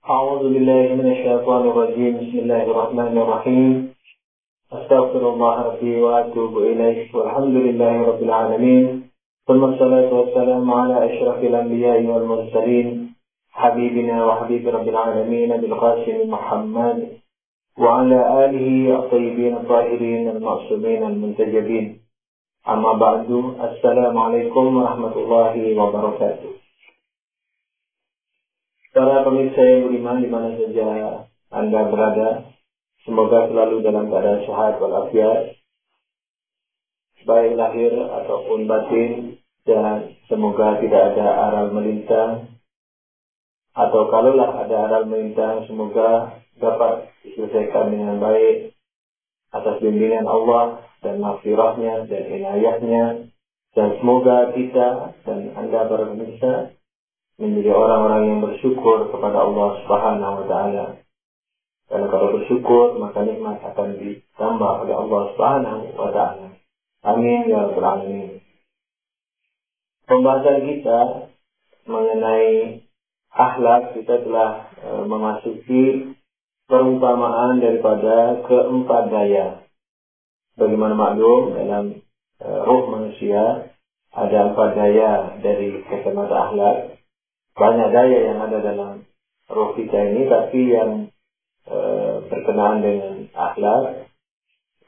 أعوذ بالله من الشيطان الرجيم. بسم الله الرحمن الرحيم. أستغفر الله ربي وأتوب إليه والحمد لله رب العالمين. ثم الصلاة والسلام على أشرف الأنبياء والمرسلين حبيبنا وحبيب رب العالمين بالقاسم محمد وعلى آله الطيبين الطاهرين المعصومين المنتجبين. أما بعد. السلام عليكم ورحمة الله وبركاته. Para pemirsa yang beriman di mana saja Anda berada, semoga selalu dalam keadaan sehat walafiat, baik lahir ataupun batin, dan semoga tidak ada aral melintang, atau kalaulah ada aral melintang, semoga dapat diselesaikan dengan baik atas bimbingan Allah dan maghfirahnya dan inayahnya, dan semoga kita dan Anda para pemirsa menjadi orang-orang yang bersyukur kepada Allah Subhanahu wa Ta'ala. Karena kalau bersyukur maka nikmat akan ditambah oleh Allah Subhanahu wa Ta'ala. Amin ya rabbal alamin. Pembahasan kita mengenai akhlak, kita telah memasuki perumpamaan daripada keempat daya. Bagaimana maklum dalam ruh manusia ada empat daya dari kacamata akhlak. Banyak daya yang ada dalam roh kita ini, tapi yang berkenaan dengan akhlak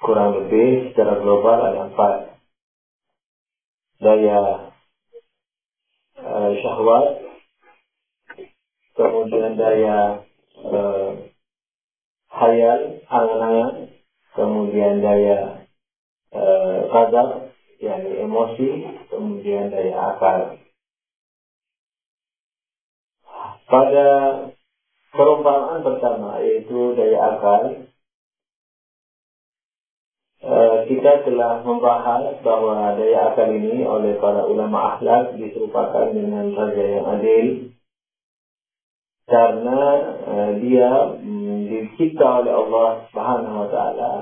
kurang lebih secara global ada empat. Daya syahwat, kemudian daya khayal, angan-angan, kemudian daya ghadab, yakni emosi, kemudian daya akal. Pada perumpamaan pertama, yaitu daya akal, kita telah membahas bahwa daya akal ini oleh para ulama akhlak diserupakan dengan raja yang adil, karena dia dicipta oleh Allah Subhanahu wa Ta'ala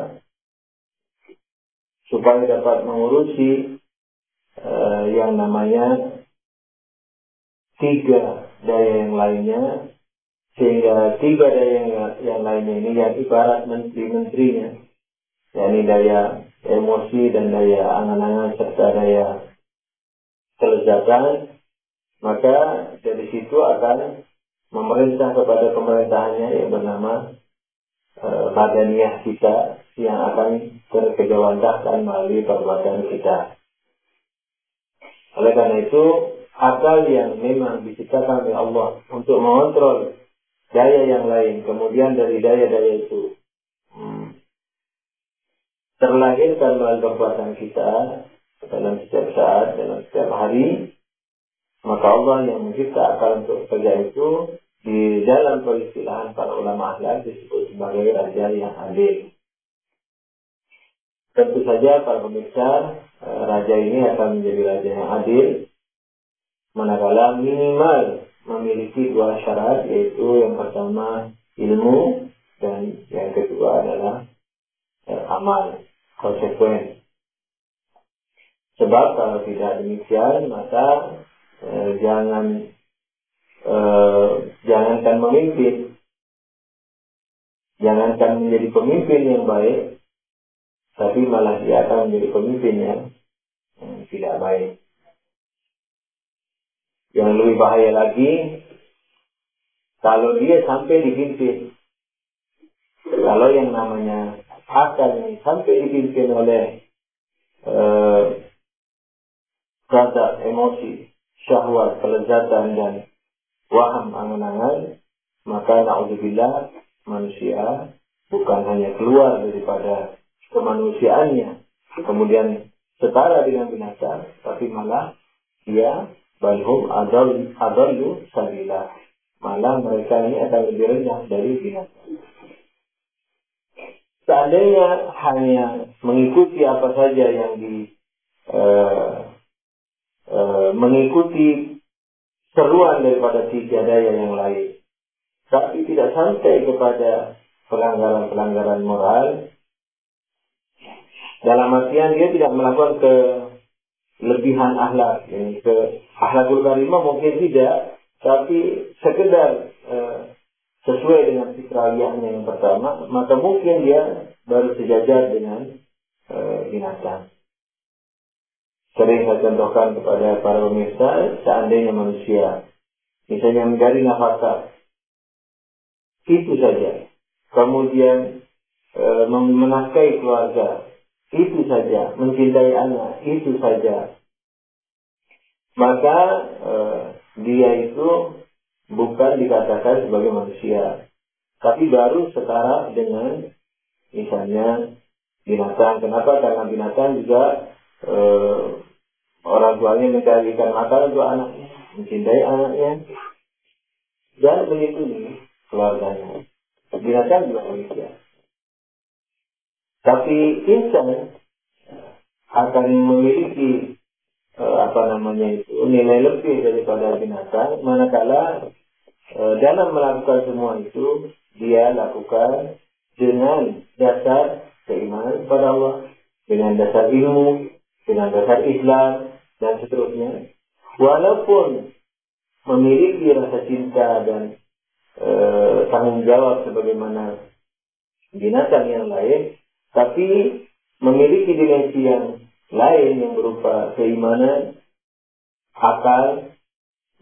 supaya dapat mengurusi yang namanya tiga daya yang lainnya, sehingga tiga daya yang lainnya ini yang ibarat menteri-menterinya, yakni daya emosi dan daya angan-angan serta daya kelezatan, maka dari situ akan memerintah kepada pemerintahannya yang bernama badaniyah kita, yang akan terkejawantahkan melalui perbuatan kita. Oleh karena itu, akal yang memang diciptakan oleh Allah untuk mengontrol daya yang lain, kemudian dari daya-daya itu terlahirkan melalui perbuatan kita dalam setiap saat, dalam setiap hari, maka Allah yang mencipta akal untuk kerja itu di dalam peristilahan para ulama akhlak disebut sebagai raja yang adil. Tentu saja para pemirsa, raja ini akan menjadi raja yang adil manakala minimal memiliki dua syarat, yaitu yang pertama ilmu dan yang kedua adalah amal, konsekuen. Sebab kalau tidak demikian maka jangankan memimpin, jangankan menjadi pemimpin yang baik, tapi malah dia akan menjadi pemimpin yang tidak baik. Yang lebih bahaya lagi, kalau dia sampai dipimpin, kalau yang namanya akal ini sampai dipimpin oleh ghadab, emosi, syahwat, kelezatan, dan waham, angan-angan, maka na'udzubillah, manusia bukan hanya keluar daripada kemanusiaannya kemudian setara dengan binatang, tapi malah dia balhum adallu sabila, malah mereka ini akan lebih rendah dari binatang. Seandainya hanya mengikuti apa saja yang mengikuti seruan daripada tiga daya yang lain, tapi tidak sampai kepada pelanggaran-pelanggaran moral, dalam artian dia tidak melakukan kelebihan akhlak, yani ke akhlakul karimah mungkin tidak, tapi sekedar sesuai dengan fitrahiyahnya yang pertama, maka mungkin dia baru sejajar dengan binatang. Sering saya contohkan kepada para pemirsa, seandainya manusia misalnya mencari nafkah, itu saja. Kemudian menafkahi keluarga, itu saja. Mencintai anak, itu saja. Maka dia itu bukan dikatakan sebagai manusia, tapi baru setara dengan misalnya binatang. Kenapa? Karena binatang juga orang tuanya mencarikan makan untuk anaknya, mencintai anaknya, dan melindungi keluarganya. Binatang juga demikian. Tapi insan akan memiliki nilai lebih daripada binatang, manakala dalam melakukan semua itu dia lakukan dengan dasar keimanan kepada Allah, dengan dasar ilmu, dengan dasar Islam, dan seterusnya. Walaupun memiliki rasa cinta dan tanggung jawab sebagaimana binatang yang lain, tapi memiliki dimensi yang lain yang berupa keimanan, akal,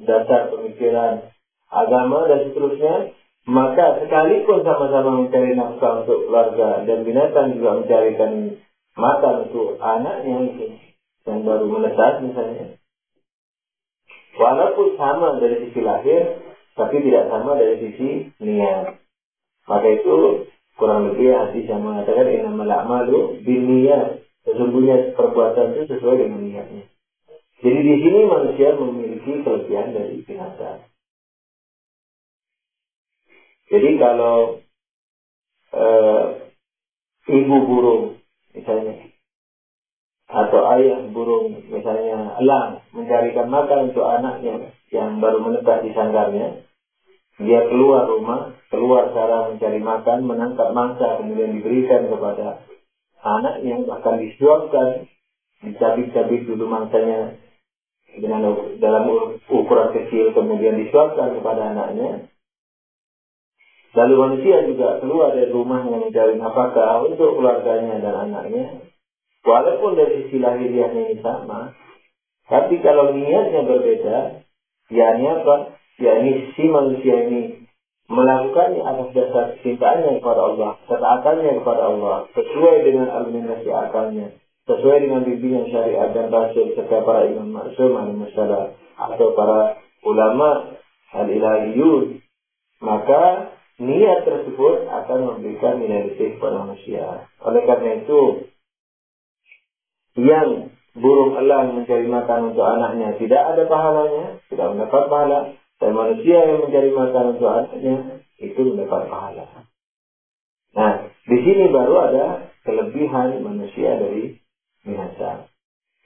dasar pemikiran, agama, dan seterusnya. Maka sekalipun sama-sama mencari nafkah untuk keluarga dan binatang juga mencarikan makan untuk anaknya yang baru menetas misalnya, walaupun sama dari sisi lahir, tapi tidak sama dari sisi niat. Maka itu kurang lebih hadis yang mengatakan innamal a'malu binniyat. Sesungguhnya perbuatan itu sesuai dengan niatnya. Jadi di sini manusia memiliki kelebihan dari binatang. Jadi kalau ibu burung misalnya, atau ayah burung misalnya elang mencarikan makan untuk anaknya yang baru menetas di sangkarnya, dia keluar rumah, keluar sarang mencari makan, menangkap mangsa, kemudian diberikan kepada anaknya, bahkan disuapkan, dicabik-cabik dulu mangsanya dalam ukuran kecil, kemudian disuapkan kepada anaknya. Lalu manusia juga keluar dari rumahnya mencari nafkah untuk keluarganya dan anaknya. Walaupun dari sisi lahiriahnya ini sama, tapi kalau niatnya berbeda, yakni apa? Yakni si manusia ini melakukannya atas dasar cintaannya kepada Allah, ketaatannya kepada Allah, sesuai dengan argumentasi akalnya, sesuai dengan bimbingan syariat dan rasul serta para imam maksum al-musyara atau para ulama al-ilahiyun, maka niat tersebut akan memberikan nilai lebih kepada manusia. Oleh karena itu, yang burung elang mencari makan untuk anaknya tidak ada pahalanya, tidak mendapat pahala. Dan manusia yang mencari makan untuk anaknya itu mendapat pahala. Nah, di sini baru ada kelebihan manusia dari binatang.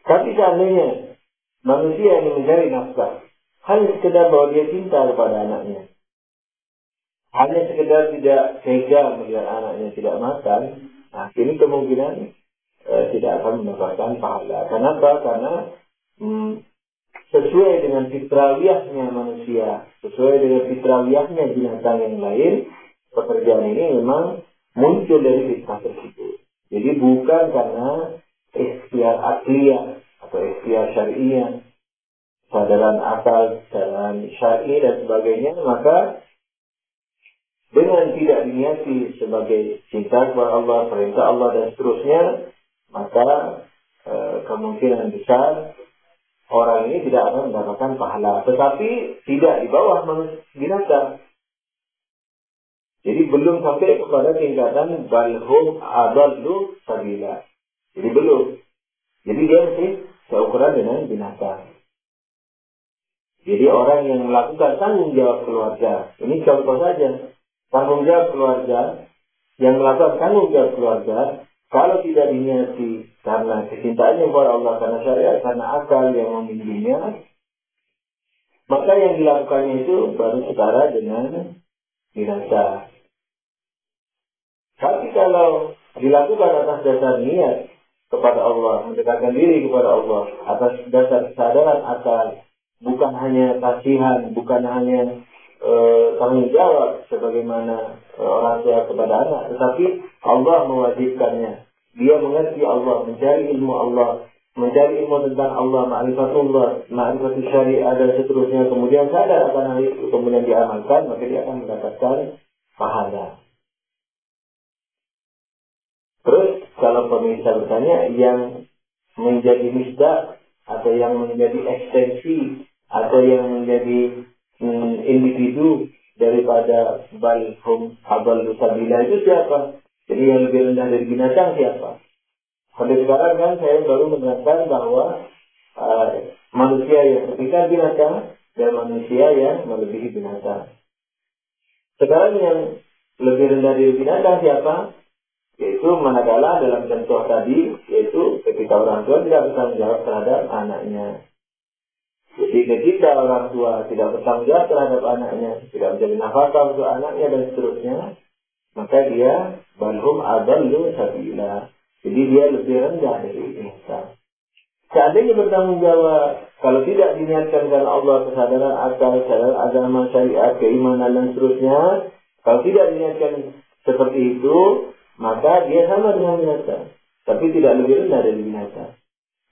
Tapi seandainya manusia yang mencari nafkah hanya sekedar bahwa dia cinta kepada anaknya, hanya sekedar tidak tega melihat anaknya tidak makan, nah ini kemungkinan tidak akan mendapatkan pahala. Kenapa? Karena sesuai dengan fitrahiyahnya manusia, sesuai dengan fitrahiyahnya binatang yang lain, pekerjaan ini memang muncul dari fitrah tersebut. Jadi bukan karena ikhtiar akliyah atau ikhtiar syariah, kesadaran akal, kesadaran syar'i dan sebagainya, maka dengan tidak diniati sebagai cinta kepada Allah, perintah Allah dan seterusnya, maka kemungkinan besar orang ini tidak akan mendapatkan pahala. Tetapi tidak di bawah binatang. Jadi belum sampai kepada tingkatan balhum adallu sabila. Jadi belum. Jadi dia masih seukuran dengan binatang. Jadi orang yang melakukan tanggung jawab keluarga, ini contoh saja. Tanggung jawab keluarga, yang melakukan tanggung jawab keluarga, kalau tidak diniati karena kecintaannya kepada Allah, karena syariat, karena akal yang membimbingnya, maka yang dilakukannya itu baru setara dengan binatang. Tapi kalau dilakukan atas dasar niat kepada Allah, mendekatkan diri kepada Allah, atas dasar kesadaran akal, bukan hanya kasihan, bukan hanya tanggung jawab sebagaimana orang tua kepada anak, tetapi Allah mewajibkannya. Dia mengerti Allah, mencari ilmu Allah, mencari ilmu tentang Allah, ma'rifatullah, ma'rifatul syariah dan seterusnya, kemudian sadar akan hal itu, kemudian diamalkan, maka dia akan mendapatkan pahala. Terus kalau pemirsa bertanya, yang menjadi misdak atau yang menjadi ekstensi atau yang menjadi individu daripada balhum adallu sabila itu siapa? Jadi yang lebih rendah dari binatang siapa? Sampai sekarang kan saya baru menerangkan bahwa manusia yang sekitar binatang dan manusia yang melebihi binatang. Sekarang yang lebih rendah dari binatang siapa? Yaitu manakala dalam contoh tadi, yaitu ketika orang tua tidak bertanggung jawab terhadap anaknya. Jadi ketika orang tua tidak bertanggung jawab terhadap anaknya, tidak menjadi nafkah untuk anaknya dan seterusnya, maka dia balhum adallu sabila. Jadi dia lebih rendah dari insan. Seandainya bertanggung jawab, kalau tidak diniatkan karena Allah, kesadaran akal, kesadaran agama, syariat, keimanan dan seterusnya, kalau tidak diniatkan seperti itu, maka dia sama dengan binatang, tapi tidak lebih rendah dari binatang.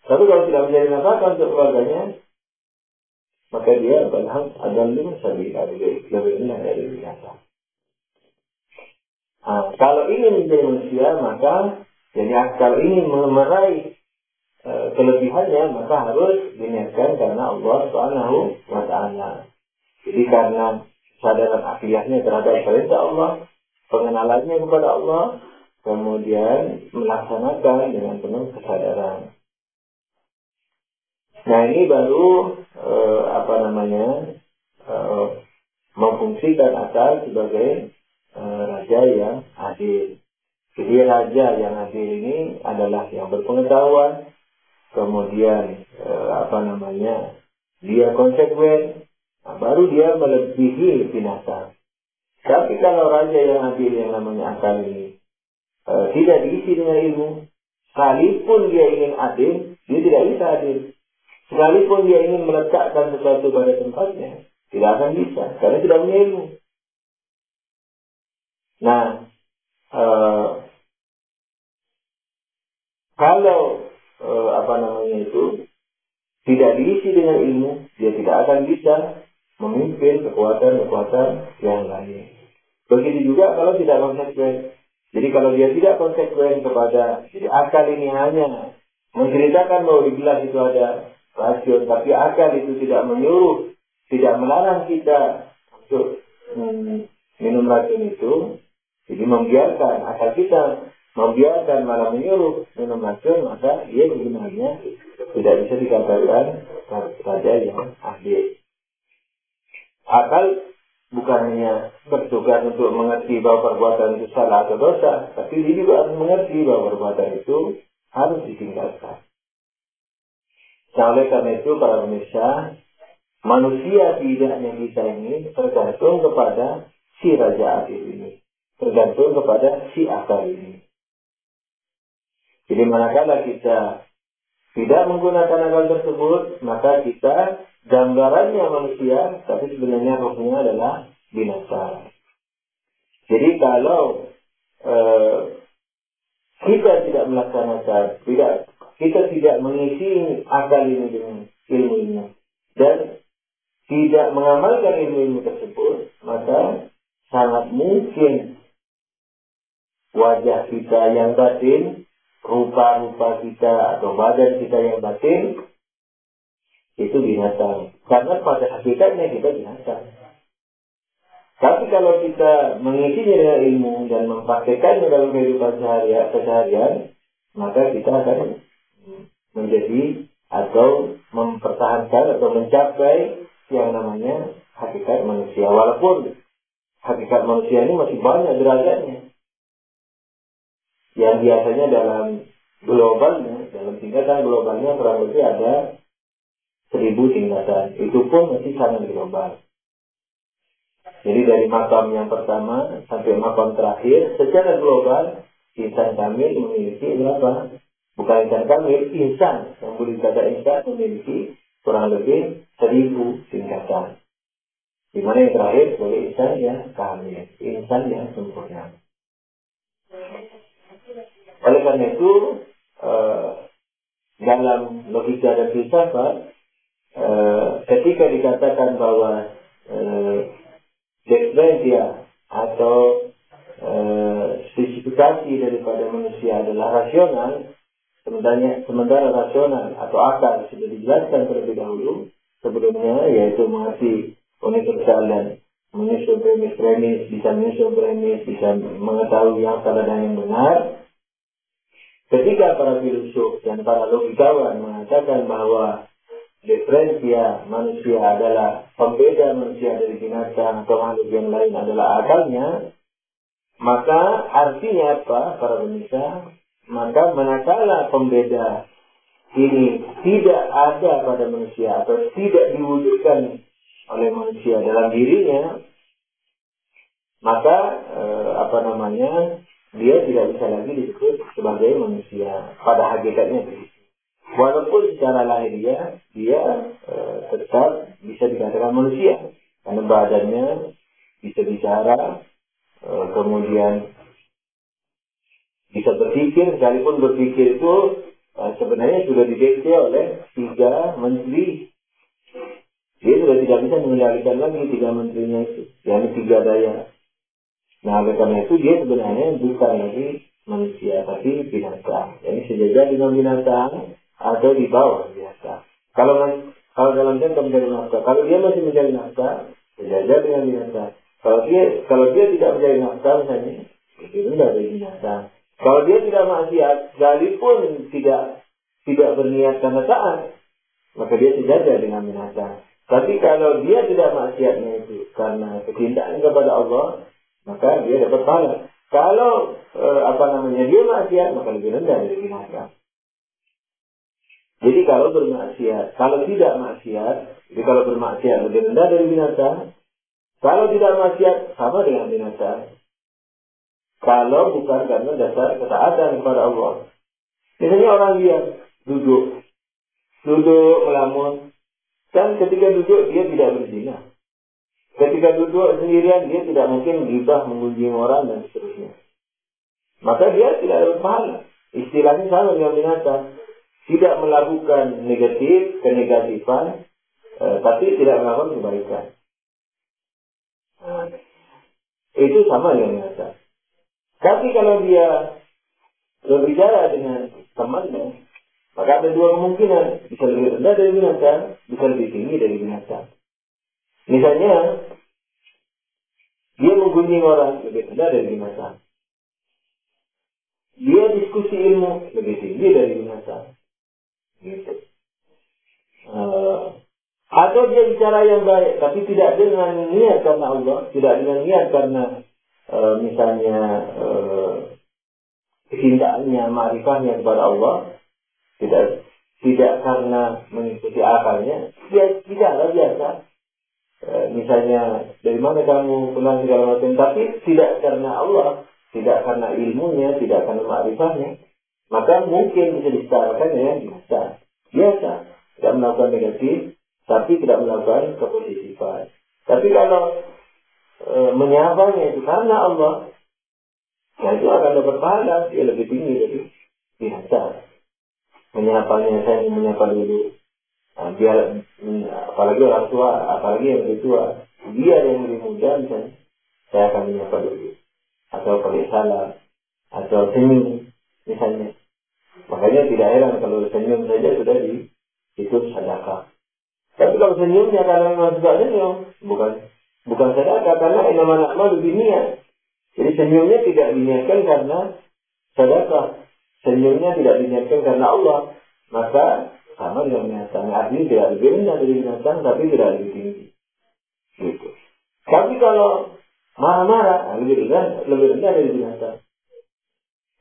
Tapi kalau tidak menjadi nafkah untuk keluarganya, maka dia balham adallu sabila, lebih rendah dari binatang. Kalau ingin menjadi manusia, maka jadi kalau ingin meraih kelebihannya, maka harus diniatkan karena Allah Subhanahu wa Ta'ala. Jadi karena kesadaran akilahnya terhadap perintah Allah, pengenalannya kepada Allah, kemudian melaksanakan dengan penuh kesadaran. Nah, ini baru memfungsikan akal sebagai raja yang adil. Jadi raja yang adil ini adalah yang berpengetahuan, kemudian dia konsekuen, baru dia melebihi binatang. Tapi kalau raja yang adil yang namanya akal ini tidak diisi dengan ilmu, sekalipun dia ingin adil, dia tidak bisa adil. Sekalipun dia ingin meletakkan sesuatu pada tempatnya, tidak akan bisa, karena tidak punya ilmu. Nah, kalau tidak diisi dengan ilmu, dia tidak akan bisa memimpin kekuatan-kekuatan yang lain. Begitu juga kalau tidak konsekuen. Jadi kalau dia tidak konsekuen kepada, jadi akal ini hanya menceritakan bahwa di gelas itu ada racun, tapi akal itu tidak menyuruh, tidak melarang kita untuk minum racun itu. Jadi membiarkan akal kita membiarkan malah menyuruh minum racun, maka dia sebenarnya tidak bisa dikatakan raja yang adil. Akal bukan hanya bertugas untuk mengerti bahwa perbuatan itu salah atau dosa, tapi dia juga harus mengerti bahwa perbuatan itu harus ditinggalkan. Nah, oleh karena itu para pemirsa, manusia tidaknya kita ini tergantung kepada si raja adil ini, tergantung kepada si akal ini. Jadi manakala kita tidak menggunakan akal tersebut, maka kita gambarannya manusia, tapi sebenarnya rohnya adalah binatang. Jadi kalau kita tidak melaksanakan, kita tidak mengisi akal ini dengan ilmu ini, dan tidak mengamalkan ilmu-ilmu tersebut, maka sangat mungkin wajah kita yang batin, rupa-rupa kita atau badan kita yang batin itu binatang. Karena pada hakikatnya kita binatang. Tapi kalau kita mengisinya dengan ilmu dan mempraktekannya dalam kehidupan seharian, maka kita akan menjadi atau mempertahankan atau mencapai yang namanya hakikat manusia. Walaupun hakikat manusia ini masih banyak derajatnya. Yang biasanya dalam globalnya, dalam tingkatan globalnya kurang lebih ada 1000 tingkatan. Itu pun masih sangat global. Jadi dari makam yang pertama sampai makam terakhir, secara global, insan kamil memiliki berapa? Bukan insan kamil, insan. Yang boleh dikata insan memiliki kurang lebih 1000 tingkatan. Di mana yang terakhir sebagai insan yang kamil, insan yang sempurna. Oleh karena itu, dalam logika dan filsafat, ketika dikatakan bahwa deskripsi atau spesifikasi daripada manusia adalah rasional, sementara rasional atau akal sudah dijelaskan terlebih dahulu sebelumnya, yaitu mengerti universal dan menyusun premis-premis, bisa menyusun premis, bisa mengetahui yang salah dan yang benar. Ketika para filosof dan para logikawan mengatakan bahwa diferensia manusia adalah pembeda manusia dari binatang atau makhluk yang lain adalah akalnya, maka artinya apa para pemirsa? Maka manakala pembeda ini tidak ada pada manusia atau tidak diwujudkan oleh manusia dalam dirinya, maka dia tidak bisa lagi disebut sebagai manusia pada hakikatnya begitu. Walaupun secara lahiriah dia tetap bisa dikatakan manusia karena badannya bisa bicara, kemudian bisa berpikir, sekalipun berpikir itu sebenarnya sudah dideteksi oleh 3 menteri. Dia sudah tidak bisa mengendalikan lagi 3 menterinya itu, yakni 3 daya. Nah, oleh karena itu dia sebenarnya bukan lagi manusia, tapi binatang. Jadi sejajar dengan binatang atau di bawah binatang. Kalau dalam contoh mencari nafkah, kalau dia masih mencari nafkah, sejajar dengan binatang. Kalau dia tidak mencari nafkah misalnya, itu rendah dari binatang. Kalau dia tidak maksiat, sekalipun tidak berniat karena taat, maka dia sejajar dengan binatang. Tapi kalau dia tidak maksiatnya itu karena kecintaan kepada Allah, maka dia dapat pahala. Kalau dia maksiat, maka lebih rendah dari binatang. Jadi kalau tidak maksiat, jadi kalau bermaksiat lebih rendah dari binatang. Kalau tidak maksiat sama dengan binatang. Kalau bukan karena dasar ketaatan kepada Allah. Misalnya orang dia duduk melamun, dan ketika duduk dia tidak berzina. Ketika duduk sendirian dia tidak mungkin gibah, menggunjing orang dan seterusnya. Maka dia tidak dapat pahala. Istilahnya sama dengan binatang. Tidak melakukan kenegatifan, tapi tidak melakukan kebaikan. Itu sama dengan binatang. Tapi kalau dia berbicara dengan temannya, maka ada 2 kemungkinan. Bisa lebih rendah dari binatang, bisa lebih tinggi dari binatang. Misalnya, dia menggunjing orang, lebih rendah dari binatang. Dia diskusi ilmu, lebih tinggi dari binatang. Gitu. Atau dia bicara yang baik, tapi tidak dengan niat karena Allah, tidak dengan niat karena kecintaannya, ma'rifatnya kepada Allah, tidak karena mengikuti akalnya, dia bicara biasa. Misalnya, dari mana kamu pulang segala macam, tapi tidak karena Allah, tidak karena ilmunya, tidak karena ma'rifatnya, maka mungkin bisa disetarakan dengan biasa, tidak melakukan negatif, tapi tidak melakukan kepositifan. Tapi kalau menyapanya itu karena Allah, nah itu akan dapat pahala, dia lebih tinggi dari biasa. Menyapanya, saya menyapa dulu. Nah, biar apalagi orang tua, apalagi yang lebih tua, dia yang lebih muda misalnya, saya akan menyapa dulu, atau pakai salam, atau senyum misalnya. Makanya tidak heran kalau senyum saja sudah dihitung sedekah. Tapi kalau senyumnya karena memang suka senyum, bukan sedekah, karena inaman amal lebih niat. Jadi senyumnya tidak diniatkan karena sedekah, senyumnya tidak diniatkan karena Allah, maka sama dengan binatang. Artinya tidak lebih rendah dari binatang, tapi tidak lebih tinggi. Gitu. Tapi kalau marah-marah, lebih rendah dari binatang.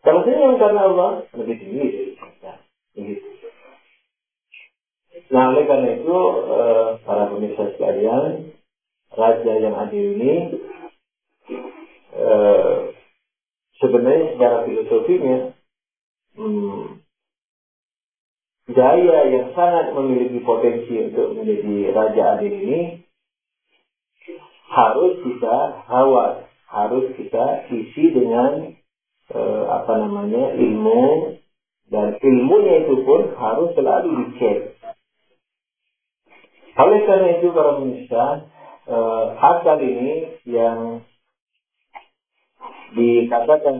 Kalau senyum karena Allah, lebih tinggi dari binatang. Begitu. Nah, oleh karena itu, para pemirsa sekalian, raja yang adil ini sebenarnya secara filosofinya daya yang sangat memiliki potensi untuk menjadi raja adil ini harus kita rawat, harus kita isi dengan ilmu, dan ilmunya itu pun harus selalu dicek. Oleh karena itu para pemirsa, akal ini yang dikatakan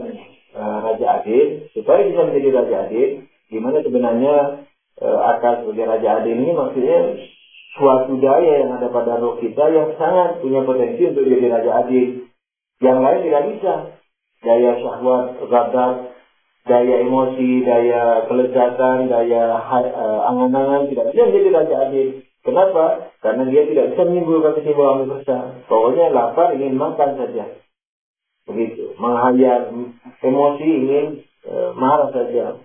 Raja Adil, supaya bisa menjadi Raja Adil, di mana sebenarnya akal sebagai Raja Adil ini maksudnya suatu daya yang ada pada roh kita yang sangat punya potensi untuk jadi Raja Adil. Yang lain tidak bisa. Daya syahwat, ghadab, daya emosi, daya kelezatan, daya angan-angan tidak bisa menjadi Raja Adil. Kenapa? Karena dia tidak bisa menimbulkan kesimbangan universal. Pokoknya lapar ingin makan saja. Begitu. Menghayal emosi ingin marah saja.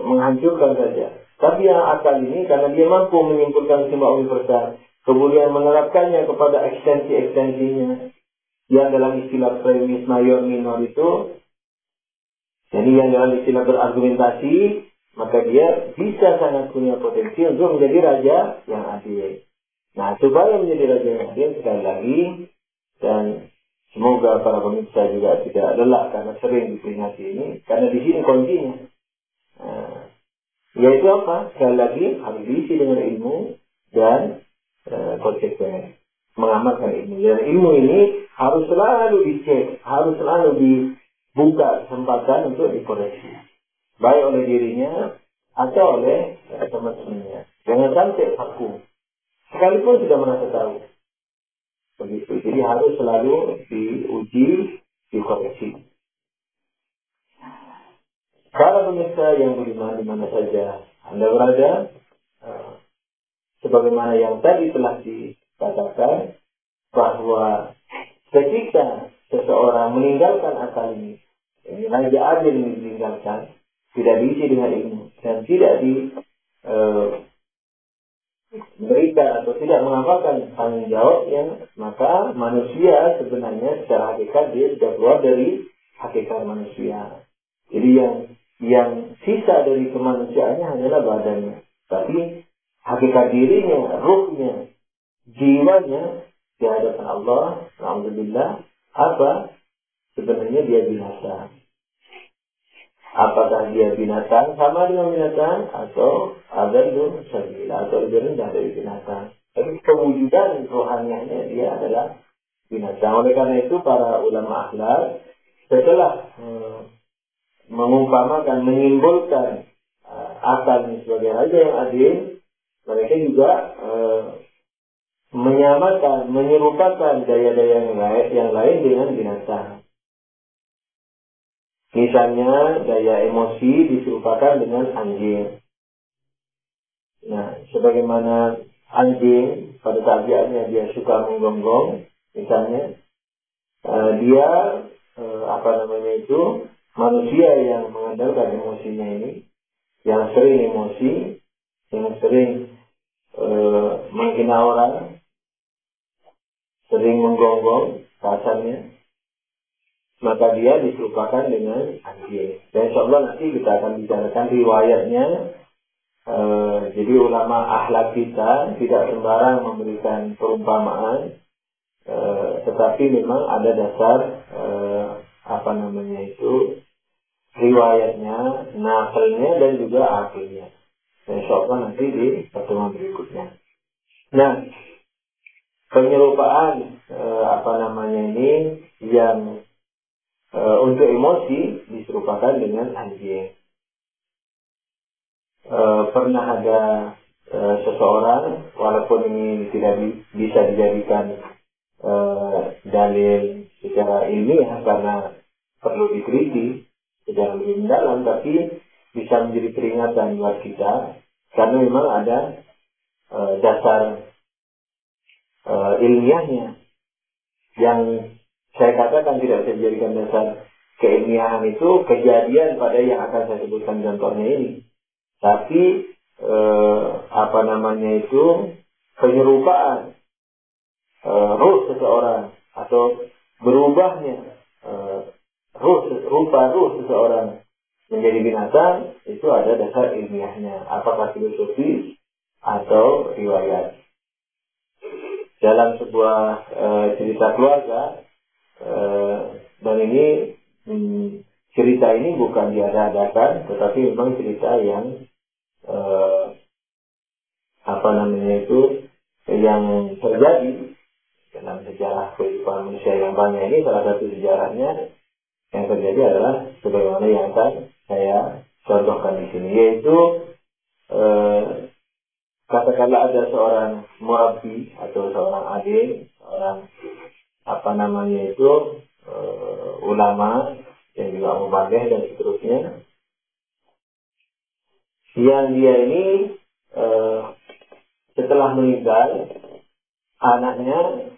Menghancurkan saja. Tapi yang akal ini karena dia mampu menyimpulkan kesimbangan universal, kemudian menerapkannya kepada ekstensi-ekstensinya, yang dalam istilah premis mayor minor itu, jadi yang dalam istilah berargumentasi, maka dia bisa sangat punya potensi untuk menjadi raja yang adil. Nah, supaya menjadi raja yang adil, sekali lagi, dan semoga para pemirsa juga tidak lelah karena sering diperingati ini, karena di sini kuncinya. Yaitu apa? Sekali lagi harus diisi dengan ilmu dan konsekuen. Mengamalkan ilmu. Dan ilmu ini harus selalu dicek, harus selalu dibuka kesempatan untuk dikoreksi. Baik oleh dirinya atau oleh teman-temannya. Jangan sampai vakum. Sekalipun sudah merasa tahu. Begitu. Jadi harus selalu diuji, dikoreksi. Para pemirsa yang beriman di mana saja Anda berada, sebagaimana yang tadi telah dikatakan, bahwa ketika seseorang meninggalkan akal ini Raja Adil ini ditinggalkan, tidak diisi dengan ilmu, dan tidak diberikan atau tidak mengamalkan tanggung jawabnya, maka manusia sebenarnya secara hakikat dia sudah keluar dari hakikat manusia. Jadi yang sisa dari kemanusiaannya hanyalah badannya. Tapi hakikat dirinya, ruhnya, jiwanya di hadapan Allah, alhamdulillah, apa? Sebenarnya dia binatang. Apakah dia binatang sama dengan binatang atau adalun sabila atau lebih rendah dari binatang? Tapi kewujudan rohanianya dia adalah binatang. Oleh karena itu para ulama akhlak setelah mengumpamakan, menyimpulkan akal ini sebagai raja yang adil, mereka juga menyamakan, menyerupakan daya-daya yang lain dengan binatang. Misalnya daya emosi diserupakan dengan anjing. Nah, sebagaimana anjing pada tabiatnya dia suka menggonggong, misalnya dia manusia yang mengandalkan emosinya ini, yang sering emosi, yang sering menghina orang, sering menggonggong kasarnya, maka dia diserupakan dengan anjing. Dan insyaallah nanti kita akan bicarakan riwayatnya. Jadi ulama akhlak kita tidak sembarang memberikan perumpamaan, tetapi memang ada dasar riwayatnya, nakalnya, dan juga akhirnya. Dan insyaallah nanti di pertemuan berikutnya. Nah, penyerupaan ini yang untuk emosi diserupakan dengan anjing. Pernah ada seseorang, walaupun ini tidak bisa dijadikan dalil secara ilmiah karena perlu diteliti secara lebih mendalam, tapi bisa menjadi peringatan buat kita karena memang ada dasar ilmiahnya yang saya katakan tidak bisa dijadikan dasar keilmiahan itu kejadian pada yang akan saya sebutkan contohnya ini. Tapi penyerupaan ruh seseorang atau berubahnya ruh seseorang menjadi binatang itu ada dasar ilmiahnya, apakah filosofi atau riwayat. dalam sebuah cerita keluarga, dan ini cerita ini bukan diada-adakan, tetapi memang cerita yang yang terjadi dalam sejarah kehidupan manusia yang banyak ini. Salah satu sejarahnya yang terjadi adalah sebagaimana yang akan saya contohkan di sini, yaitu katakanlah ada seorang murabi atau seorang alim, seorang ulama yang juga mubalik dan seterusnya, yang dia ini setelah meninggal, anaknya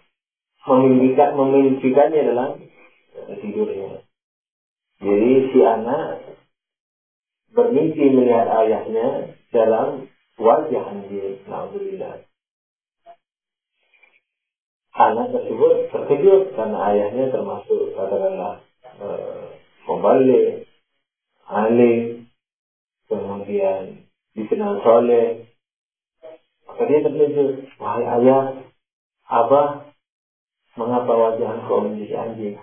memimpikannya dalam tidurnya. Jadi si anak bermimpi melihat ayahnya dalam wajah anjing. Alhamdulillah. Anak tersebut terkejut karena ayahnya termasuk katakanlah mubalik, alim, kemudian dikenal soleh. Maka dia terkejut, wahai ayah, Abah, mengapa wajah engkau menjadi anjing?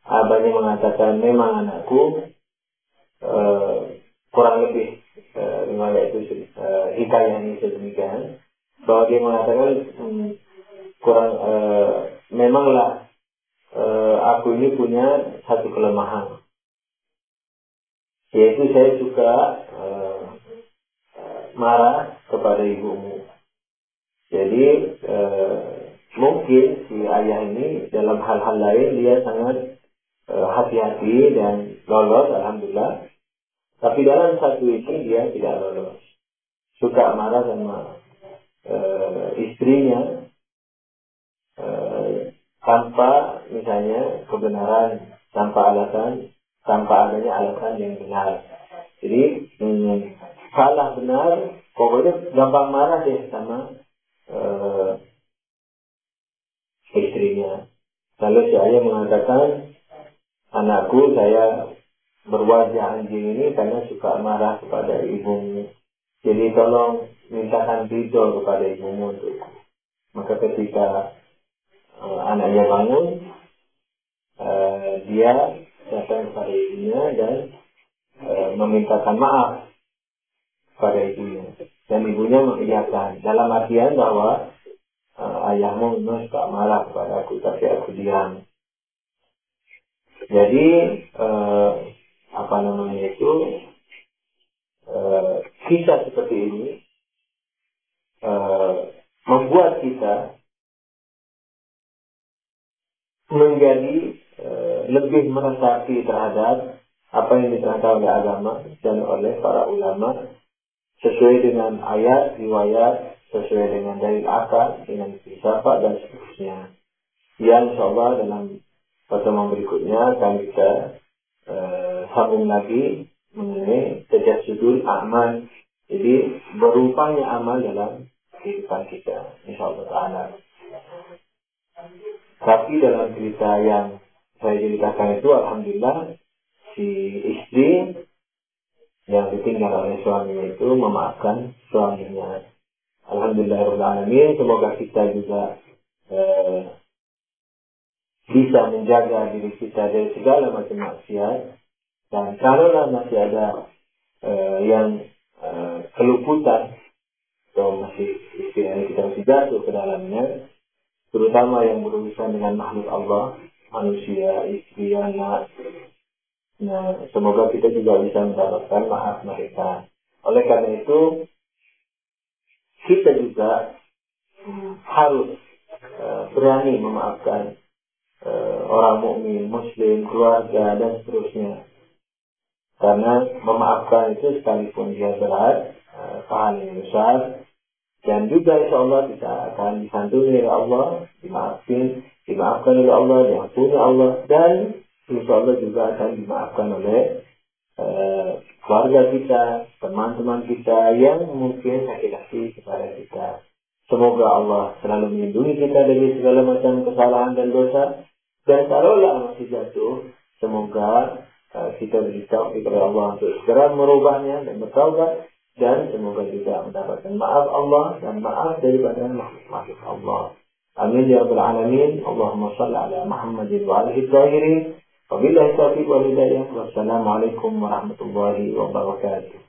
Abahnya mengatakan, memang anakku, kurang lebih riwayat itu hikayah ini sedemikian, bahwa dia mengatakan memanglah aku ini punya satu kelemahan, yaitu saya suka marah kepada ibumu. Jadi mungkin si ayah ini dalam hal-hal lain dia sangat hati-hati dan lolos, alhamdulillah. Tapi dalam satu ini dia tidak lolos. Suka marah sama istrinya tanpa misalnya kebenaran, tanpa adanya alasan yang benar. Jadi salah benar, pokoknya gampang marah deh sama istrinya. Lalu si ayah mengatakan, anakku, saya berwajah anjing ini karena suka marah kepada ibumu. Jadi tolong mintakan ridho kepada ibumu untukku. Maka ketika anaknya bangun, dia datang kepada ibunya dan memintakan maaf kepada ibunya. Dan ibunya mengiyakan dalam artian bahwa ayahmu memang suka marah kepada aku, tapi aku diam. Jadi kisah seperti ini membuat kita menjadi lebih meresapi terhadap apa yang diterangkan oleh agama dan oleh para ulama, sesuai dengan ayat, riwayat, sesuai dengan dalil akal, dengan filsafat dan seterusnya. Yang insyaallah dalam pertemuan berikutnya akan kita sambung lagi mengenai tajassudul amal. Jadi berupanya amal dalam kehidupan kita, insyaallah ta'ala. Tapi dalam cerita yang saya ceritakan itu, alhamdulillah, si istri yang ditinggal oleh suaminya itu memaafkan suaminya. Alhamdulillahirrahmanirrahim. Semoga kita juga bisa menjaga diri kita dari segala macam maksiat. Dan kalaulah masih ada yang keluputan atau masih istilahnya kita masih jatuh ke dalamnya, terutama yang berurusan dengan makhluk Allah, manusia, istri, anak. Nah, semoga kita juga bisa mendapatkan maaf mereka. Oleh karena itu, kita juga harus berani memaafkan orang mukmin, muslim, keluarga dan seterusnya. Karena memaafkan itu sekalipun dia berat, pahalanya besar, dan juga insyaallah kita akan disantuni oleh Allah, dimaafkan oleh Allah, diampuni Allah, dan insyaallah juga akan dimaafkan oleh keluarga kita, teman-teman kita yang mungkin sakit hati kepada kita. Semoga Allah selalu melindungi kita dari segala macam kesalahan dan dosa. Dan kalaulah masih jatuh, semoga kita diberi taufik oleh Allah untuk segera merubahnya dan bertaubat. dan semoga juga mendapatkan maaf Allah dan maaf daripada makhluk Allah. Amin ya rabbal alamin. Allahumma shalli ala Muhammadin wa alihi tahirin. Wabillahi taufiq wal hidayah. Wassalamualaikum warahmatullahi wabarakatuh.